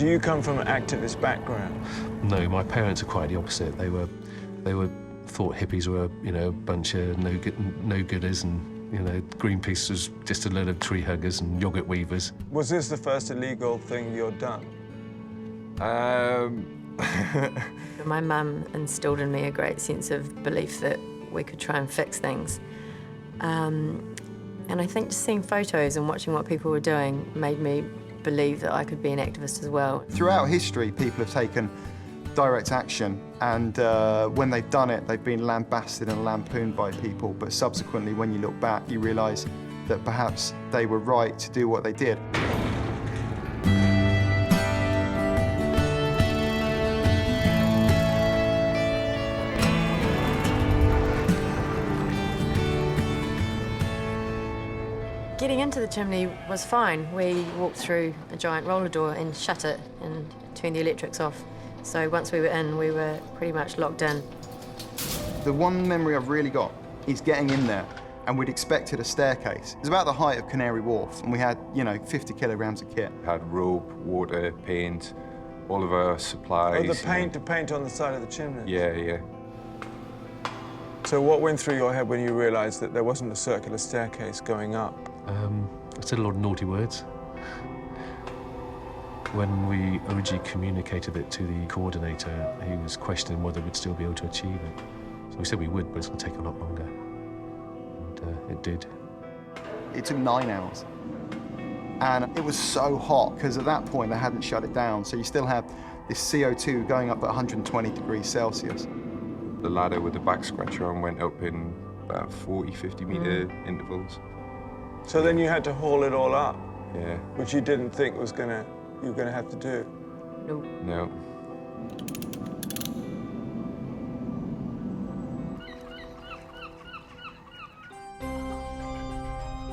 Do you come from an activist background? No, my parents are quite the opposite. They thought hippies were, you know, a bunch of no-gooders, and, you know, Greenpeace was just a load of tree huggers and yogurt weavers. Was this the first illegal thing you'd done? My mum instilled in me a great sense of belief that we could try and fix things. And I think just seeing photos and watching what people were doing made me believe that I could be an activist as well. Throughout history, people have taken direct action, and when they've done it, they've been lambasted and lampooned by people, but subsequently, when you look back, you realise that perhaps they were right to do what they did. Getting into the chimney was fine. We walked through a giant roller door and shut it and turned the electrics off. So once we were in, we were pretty much locked in. The one memory I've really got is getting in there, and we'd expected a staircase. It was about the height of Canary Wharf, and we had, you know, 50 kilograms of kit. Had rope, water, paint, all of our supplies. Oh, the paint, to paint on the side of the chimney? Yeah, yeah. So what went through your head when you realised that there wasn't a circular staircase going up? I said a lot of naughty words. When we originally communicated it to the coordinator, he was questioning whether we'd still be able to achieve it. So we said we would, but it's going to take a lot longer. And it did. It took 9 hours. And it was so hot, because at that point they hadn't shut it down, so you still have this CO2 going up at 120 degrees Celsius. The ladder with the back scratcher on went up in about 40, 50 metre intervals. So then you had to haul it all up? Yeah. Which you didn't think you were gonna have to do? No. No.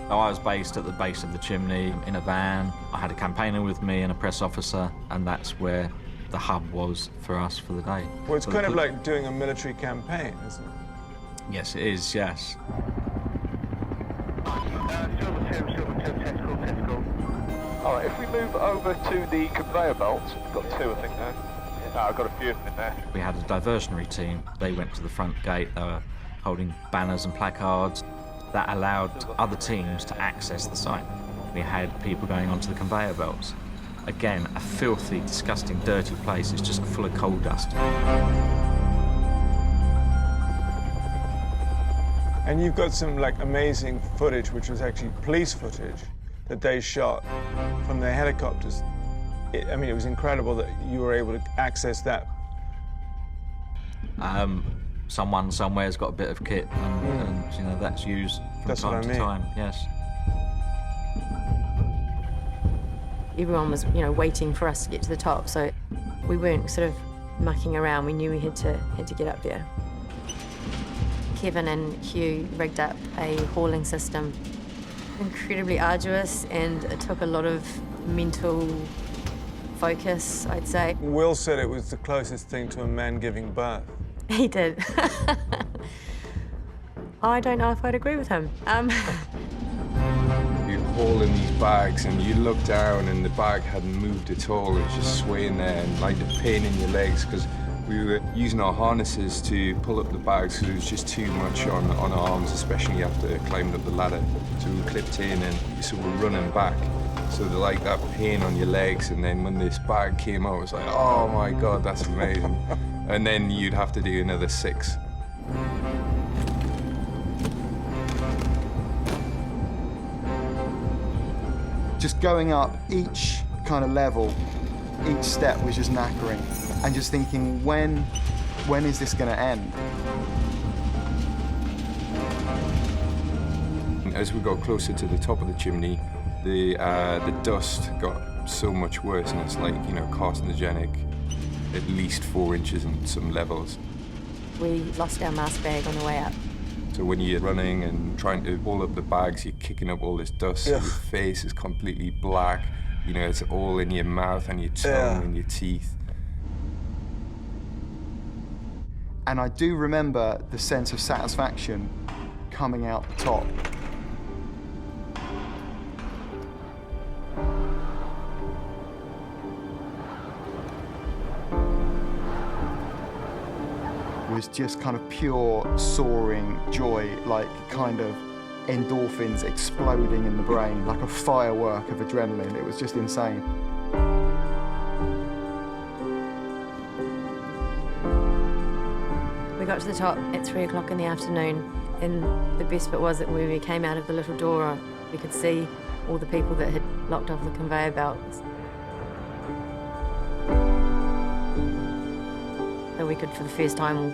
I was based at the base of the chimney in a van. I had a campaigner with me and a press officer, and that's where the hub was for us for the day. Well, it's kind of like doing a military campaign, isn't it? Yes, it is, yes. All right, if we move over to the conveyor belt, we've got 2, I think, there. No, I've got a few of them in there. We had a diversionary team. They went to the front gate. They were holding banners and placards that allowed other teams to access the site. We had people going onto the conveyor belts. Again, a filthy, disgusting, dirty place. It's just full of coal dust. And you've got some like amazing footage, which was actually police footage that they shot from their helicopters. I mean, it was incredible that you were able to access that. Someone somewhere's got a bit of kit, and you know, that's used from time to time. Yes. Everyone was, you know, waiting for us to get to the top, so we weren't sort of mucking around. We knew we had to get up there. Kevin and Hugh rigged up a hauling system. Incredibly arduous, and it took a lot of mental focus, I'd say. Will said it was the closest thing to a man giving birth. He did. I don't know if I'd agree with him. You'd haul in these bags and you look down and the bag hadn't moved at all. It was just swaying there, and like the pain in your legs, because we were using our harnesses to pull up the bags because it was just too much on our arms, especially after climbing up the ladder. So we clipped in and so we're running back. So like that pain on your legs, and then when this bag came out, it was like, oh my God, that's amazing. And then you'd have to do another 6. Just going up each kind of level, each step was just knackering, and just thinking, when is this going to end? As we got closer to the top of the chimney, the dust got so much worse, and it's like, you know, carcinogenic, at least 4 inches in some levels. We lost our mask bag on the way up. So when you're running and trying to haul up the bags, you're kicking up all this dust. Yeah. Your face is completely black. You know, it's all in your mouth and your tongue and your teeth. And I do remember the sense of satisfaction coming out the top. was just kind of pure soaring joy, like kind of endorphins exploding in the brain, like a firework of adrenaline. It was just insane. We got to the top at 3 o'clock in the afternoon, and the best bit was that when we came out of the little door, we could see all the people that had locked off the conveyor belts. And we could, for the first time,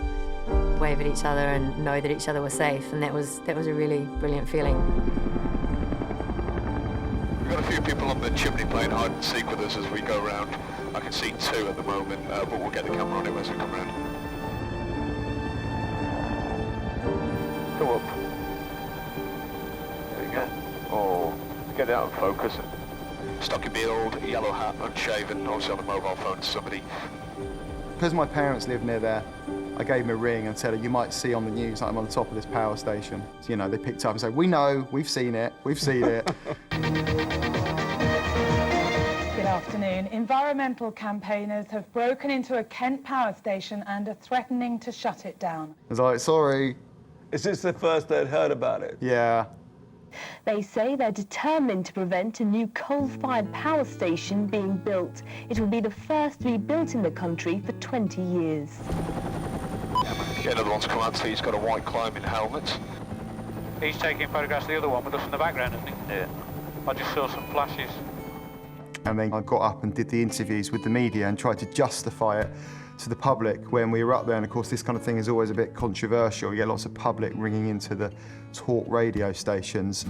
wave at each other and know that each other were safe, and that was a really brilliant feeling. We've got a few people on the chimney playing hide and seek with us as we go round. I can see 2 at the moment, but we'll get the camera on him as we come round. Go up. There you go. Oh, get it out of focus. Stocky build, yellow hat, unshaven, obviously on the mobile phone to somebody. Because my parents live near there, I gave them a ring and said, you might see on the news that I'm on the top of this power station. So, you know, they picked up and said, we know, we've seen it. Good afternoon. Environmental campaigners have broken into a Kent power station and are threatening to shut it down. I was like, sorry. Is this the first they'd heard about it? Yeah. They say they're determined to prevent a new coal-fired power station being built. It will be the first to be built in the country for 20 years. Get another one to come out to see he's got a white climbing helmet. He's taking photographs of the other one with us in the background, isn't he? Yeah. I just saw some flashes. And then I got up and did the interviews with the media and tried to justify it to the public when we were up there. And of course, this kind of thing is always a bit controversial. You get lots of public ringing into the talk radio stations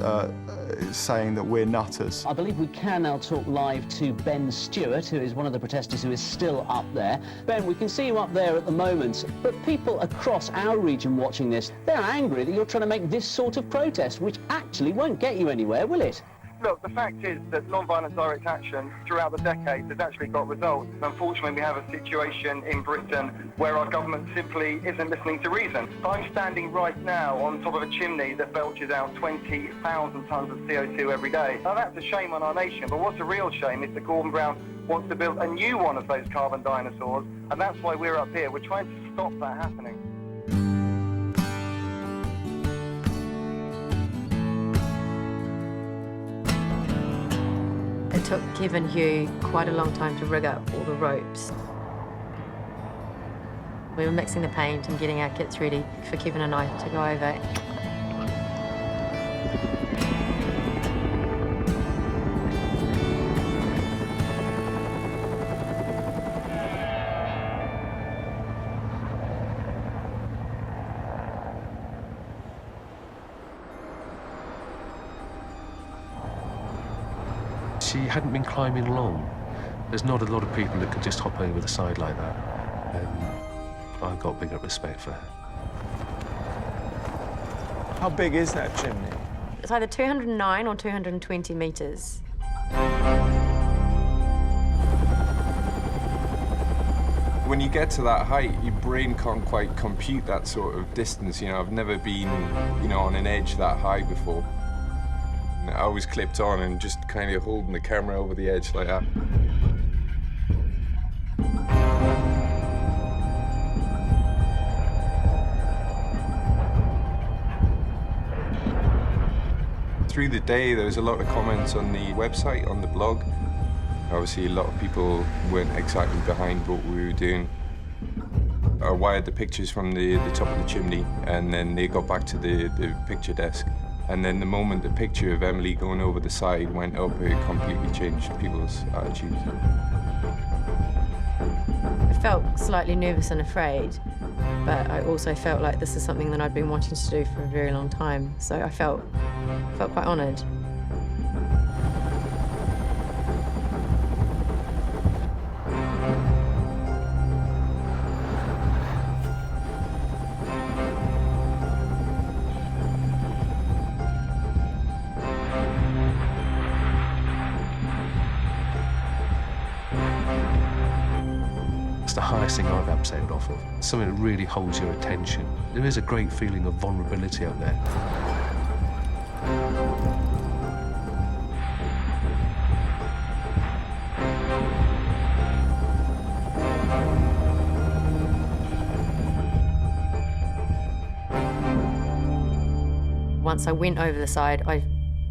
saying that we're nutters. I believe we can now talk live to Ben Stewart, who is one of the protesters who is still up there. Ben, we can see you up there at the moment, but people across our region watching this, they're angry that you're trying to make this sort of protest, which actually won't get you anywhere, will it? Look, the fact is that non-violent direct action throughout the decades has actually got results. Unfortunately, we have a situation in Britain where our government simply isn't listening to reason. I'm standing right now on top of a chimney that belches out 20,000 tonnes of CO2 every day. Now, that's a shame on our nation, but what's a real shame is that Gordon Brown wants to build a new one of those carbon dinosaurs, and that's why we're up here. We're trying to stop that happening. It took Kevin and Hugh quite a long time to rig up all the ropes. We were mixing the paint and getting our kits ready for Kevin and I to go over. She hadn't been climbing long. There's not a lot of people that could just hop over the side like that. I've got bigger respect for her. How big is that chimney? It's either 209 or 220 metres. When you get to that height, your brain can't quite compute that sort of distance. You know, I've never been, you know, on an edge that high before. I was clipped on and just kind of holding the camera over the edge like that. Through the day, there was a lot of comments on the website, on the blog. Obviously, a lot of people weren't exactly behind what we were doing. I wired the pictures from the top of the chimney, and then they got back to the picture desk. And then the moment the picture of Emily going over the side went up, it completely changed people's attitudes. I felt slightly nervous and afraid, but I also felt like this is something that I'd been wanting to do for a very long time, so I felt quite honoured. The highest thing I've abseiling off of. Something that really holds your attention. There is a great feeling of vulnerability up there. once I went over the side,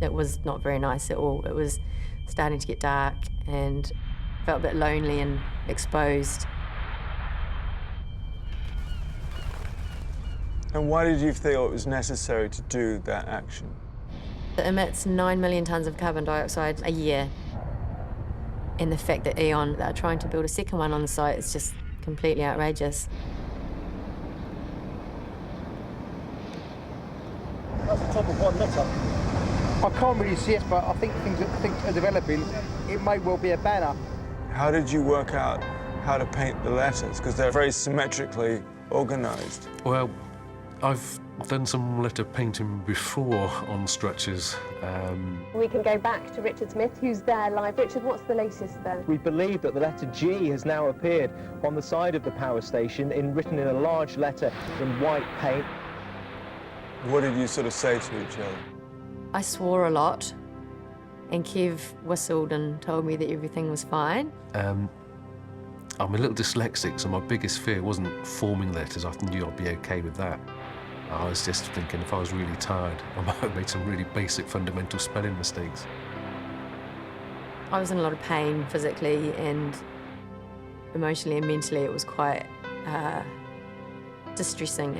it was not very nice at all. It was starting to get dark and felt a bit lonely and exposed. And why did you feel it was necessary to do that action? It emits 9 million tonnes of carbon dioxide a year. And the fact that E.ON are trying to build a second one on the site is just completely outrageous. That's the top of 1 litre. I can't really see it, but I think things are developing. It may well be a banner. How did you work out how to paint the letters? Because they're very symmetrically organised. Well, I've done some letter painting before on structures. We can go back to Richard Smith, who's there live. Richard, what's the latest there? We believe that the letter G has now appeared on the side of the power station, written in a large letter in white paint. What did you sort of say to each other? I swore a lot, and Kev whistled and told me that everything was fine. I'm a little dyslexic, so my biggest fear wasn't forming letters. I knew I'd be okay with that. I was just thinking if I was really tired, I might have made some really basic fundamental spelling mistakes. I was in a lot of pain physically and emotionally and mentally. It was quite distressing.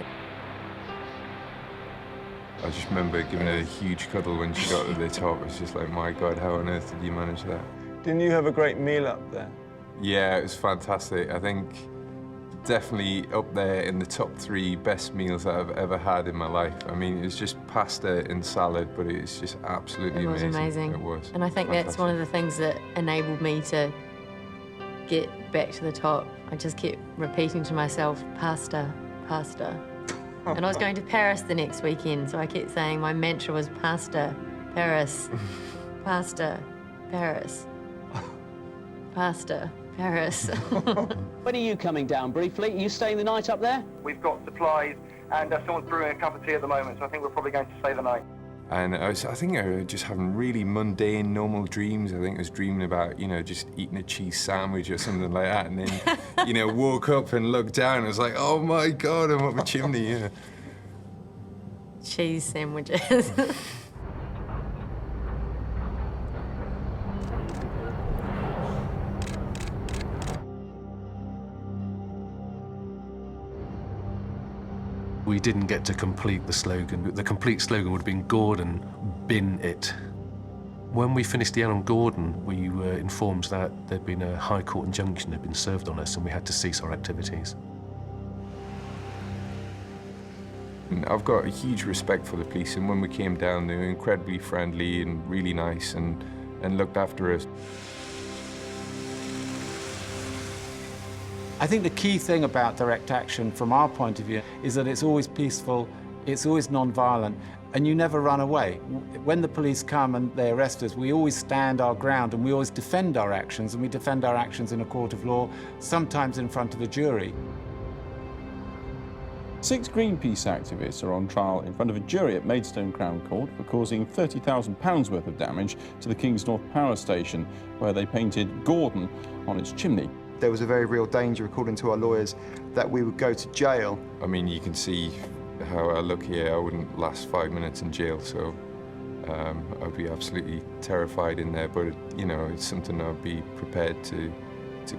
I just remember giving her a huge cuddle when she got to the top. It was just like, my God, how on earth did you manage that? Didn't you have a great meal up there? Yeah, it was fantastic. I think definitely up there in the top 3 best meals that I've ever had in my life. I mean, it was just pasta and salad, but it was just absolutely amazing. It was amazing. It was. And I think that's one of the things that enabled me to get back to the top. I just kept repeating to myself, pasta, pasta. And I was going to Paris the next weekend, so I kept saying my mantra was pasta, Paris, pasta, Paris, pasta, Paris. When are you coming down briefly? Are you staying the night up there? We've got supplies, and someone's brewing a cup of tea at the moment, so I think we're probably going to stay the night. And I think I was just having really mundane, normal dreams. I think I was dreaming about, you know, just eating a cheese sandwich or something like that. And then, you know, woke up and looked down. I was like, oh my God, I'm up a chimney, yeah. Cheese sandwiches. We didn't get to complete the slogan. The complete slogan would have been Gordon, bin it. When we finished the on Gordon, we were informed that there'd been a High Court injunction had been served on us and we had to cease our activities. I've got a huge respect for the police, and when we came down, they were incredibly friendly and really nice and looked after us. I think the key thing about direct action from our point of view is that it's always peaceful, it's always non-violent, and you never run away. When the police come and they arrest us, we always stand our ground and we always defend our actions, and we defend our actions in a court of law, sometimes in front of a jury. 6 Greenpeace activists are on trial in front of a jury at Maidstone Crown Court for causing £30,000 worth of damage to the Kingsnorth Power Station, where they painted Gordon on its chimney. There was a very real danger, according to our lawyers, that we would go to jail. I mean, you can see how I look here. I wouldn't last 5 minutes in jail, so I'd be absolutely terrified in there. But, you know, it's something I'd be prepared to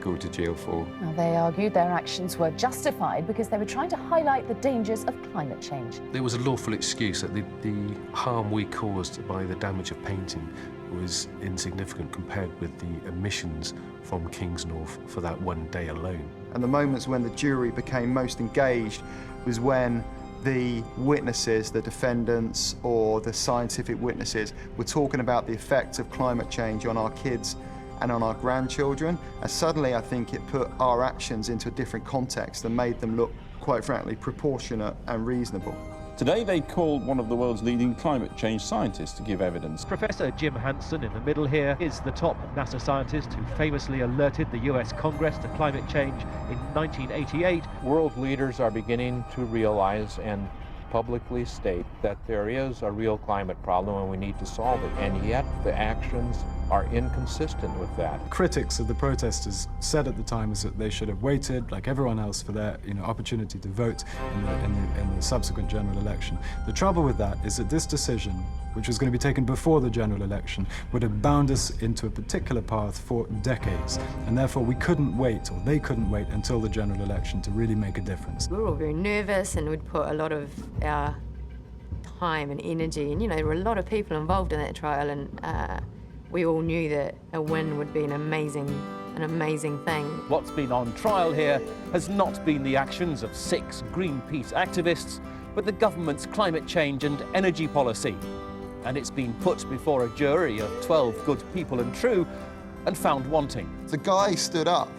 go to jail for. Now, they argued their actions were justified because they were trying to highlight the dangers of climate change. There was a lawful excuse that the harm we caused by the damage of painting was insignificant compared with the emissions from Kingsnorth for that one day alone. And the moments when the jury became most engaged was when the witnesses, the defendants or the scientific witnesses, were talking about the effects of climate change on our kids and on our grandchildren. And suddenly I think it put our actions into a different context and made them look, quite frankly, proportionate and reasonable. Today they called one of the world's leading climate change scientists to give evidence. Professor Jim Hansen in the middle here is the top NASA scientist who famously alerted the US Congress to climate change in 1988. World leaders are beginning to realize and publicly state that there is a real climate problem and we need to solve it. And yet the actions are inconsistent with that. Critics of the protesters said at the time is that they should have waited, like everyone else, for their opportunity to vote in the subsequent general election. The trouble with that is that this decision, which was going to be taken before the general election, would have bound us into a particular path for decades, and therefore we couldn't wait, or they couldn't wait, until the general election to really make a difference. We were all very nervous, and we'd put a lot of our time and energy, and there were a lot of people involved in that trial, and we all knew that a win would be an amazing thing. What's been on trial here has not been the actions of 6 Greenpeace activists, but the government's climate change and energy policy. And it's been put before a jury of 12 good people and true, and found wanting. The guy stood up,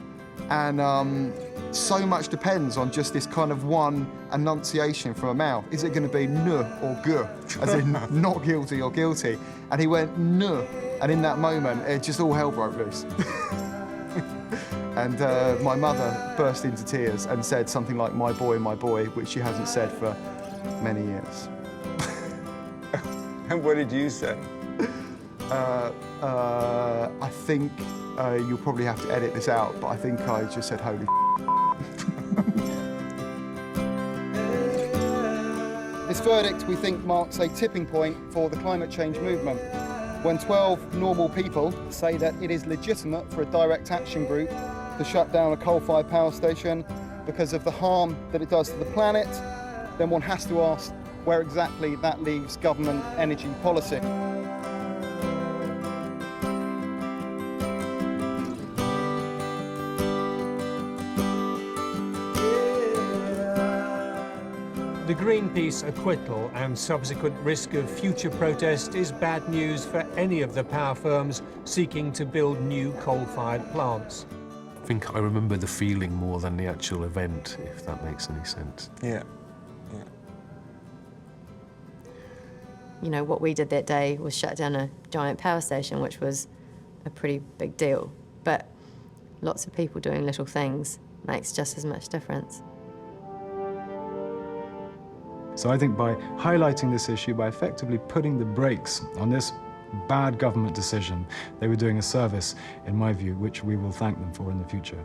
and so much depends on just this kind of one enunciation from a mouth. Is it going to be "no" or "gu," as in not guilty or guilty? And he went "no," and in that moment, it just all hell broke loose. And my mother burst into tears and said something like my boy," which she hasn't said for many years. And what did you say? I think you'll probably have to edit this out, but I think I just said "holy." This verdict, we think, marks a tipping point for the climate change movement. When 12 normal people say that it is legitimate for a direct action group to shut down a coal-fired power station because of the harm that it does to the planet, then one has to ask where exactly that leaves government energy policy. The Greenpeace acquittal and subsequent risk of future protest is bad news for any of the power firms seeking to build new coal-fired plants. I think I remember the feeling more than the actual event, if that makes any sense. Yeah. What we did that day was shut down a giant power station, which was a pretty big deal. But lots of people doing little things makes just as much difference. So I think by highlighting this issue, by effectively putting the brakes on this bad government decision, they were doing a service, in my view, which we will thank them for in the future.